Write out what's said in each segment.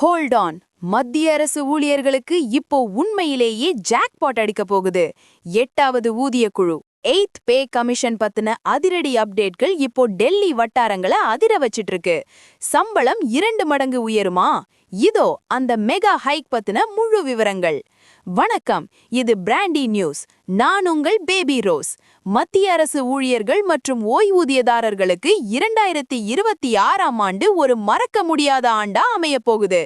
Hold on. மத்திய அரசு ஊழியர்களுக்கு இப்போ உண்மையிலேயே ஜாக்பாட் அடிக்க போகுது. 8வது ஊதிய குழு 8th பே கமிஷன் பத்தின அதிரடி அப்டேட்கள் இப்போ டெல்லி வட்டாரங்களை அதிர வச்சிட்டு இருக்கு. சம்பளம் 2 மடங்கு உயருமா? இதோ அந்த மெகா ஹைக் பத்தின முழு விவரங்கள். வணக்கம், இது பிராண்டி நியூஸ். நான் உங்கள் பேபி ரோஸ். மத்திய அரசு ஊழியர்கள் மற்றும் ஓய்வூதியதாரர்களுக்கு 2026ஆம் ஆண்டு ஒரு மறக்க முடியாத ஆண்டா அமைய போகுது.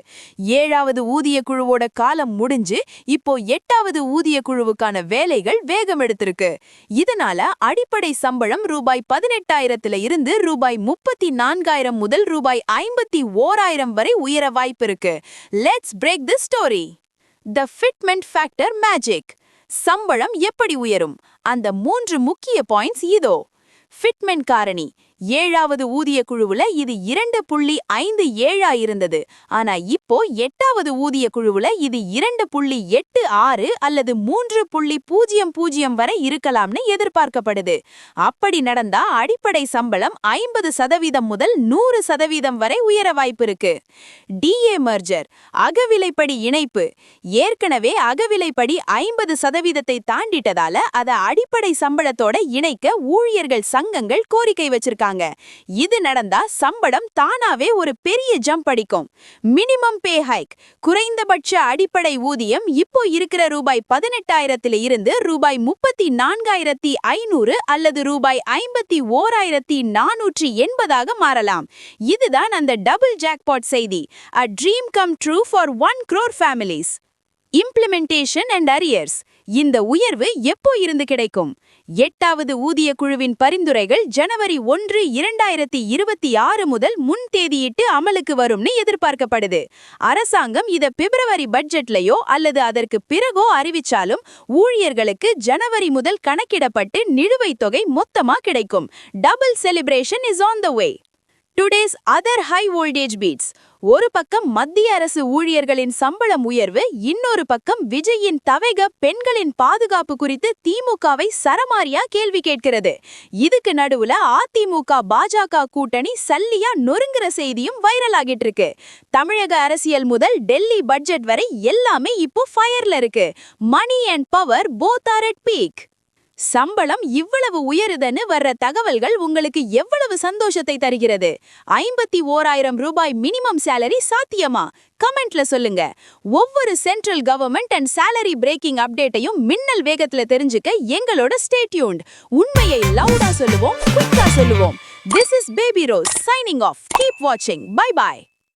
7வது ஊதிய குழுவோட காலம் முடிஞ்சு இப்போ 8வது ஊதிய குழுவுக்கான வேலைகள் வேகம் எடுத்திருக்கு. இதனால அடிப்படை சம்பளம் ரூபாய் 18,000 இருந்து ரூபாய் 34,000 முதல் ரூபாய் 51,000 வரை உயர வாய்ப்பு இருக்கு. Let's break the story. The fitment factor magic. சம்பளம் எப்படி உயரும்? அந்த 3 முக்கிய பாயிண்ட்ஸ் இதோ. ஃபிட்மென்ட் காரணி. 7வது ஊதிய குழுவுல இது 2.57 இருந்தது. ஆனா இப்போ 8வது ஊதிய குழுவுல இது 2.86 அல்லது 3.00 வரை இருக்கலாம்னு எதிர்பார்க்கப்படுது. அப்படி நடந்தா அடிப்படை சம்பளம் 50% முதல் 100% வரை உயர வாய்ப்பு இருக்கு. டிஏ மர்ஜர், அகவிலைப்படி இணைப்பு. ஏற்கனவே அகவிலைப்படி 50% தாண்டிட்டதால அதை அடிப்படை சம்பளத்தோட இணைக்க ஊழியர்கள் சங்கங்கள் கோரிக்கை வச்சிருக்காங்க. இது நடந்தா சம்பளம் தானாவே ஒரு பெரிய ஜம்ப் அடிக்கும். மினிமம் பே ஹைக். குறைந்தபட்ச அடிப்படை ஊதியம் இப்போ இருக்கிற ரூபாய் 18,000 இருந்து ரூபாய் 34,500 அல்லது ரூபாய் 51,480 மாறலாம். இதுதான் அந்த டபுள் ஜாக்பாட் செய்தி. A dream come true for 1 crore families. Implementation and arrears. இந்த உயர்வு எப்போ இருந்து கிடைக்கும்? 8வது ஊதிய குழுவின் பரிந்துரைகள் ஜனவரி 1, 2026 முதல் முன்தேதியிட்டு அமலுக்கு வரும்னு எதிர்பார்க்கப்படுது. அரசாங்கம் இத பிப்ரவரி பட்ஜெட்லயோ அல்லது அதற்கு பிறகோ அறிவிச்சாலும் ஊழியர்களுக்கு ஜனவரி முதல் கணக்கிடப்பட்டு நிலுவைத் தொகை மொத்தமா கிடைக்கும். Double celebration is on the way. Today's other high voltage beats. ஒரு பக்கம் மத்திய அரசு ஊழியர்களின் சம்பளம் உயர்வு, இன்னொரு பக்கம் விஜயின் தவேக பெண்களின் பாதுகாப்பு குறித்து திமுகவை சரமாரியா கேள்வி கேட்கிறது. இதுக்கு நடுவுல அதிமுக பாஜக கூட்டணி சல்லியா நொறுங்குற செய்தியும் வைரல் ஆகிட்டு இருக்கு. தமிழக அரசியல் முதல் டெல்லி பட்ஜெட் வரை எல்லாமே இப்போ ஃபயர்ல இருக்கு. Money and power both are at peak. சம்பளம் இவ்வளவு உயருதுன்னு வர்ற தகவல்கள் உங்களுக்கு எவ்வளவு சந்தோஷத்தை தருகிறது? 51,000 ரூபாய் மினிமம் சேலரி சாத்தியமா? கமெண்ட்ல சொல்லுங்க. ஒவ்வொரு central government and salary breaking அப்டேட்டையும் மின்னல் வேகத்துல தெரிஞ்சுக்க எங்களோட ஸ்டே டியூன்ட். உண்மையை லவுடா சொல்லுவோம், குயிக்கா சொல்லுவோம். This is Baby Rose signing off. Keep watching. Bye bye.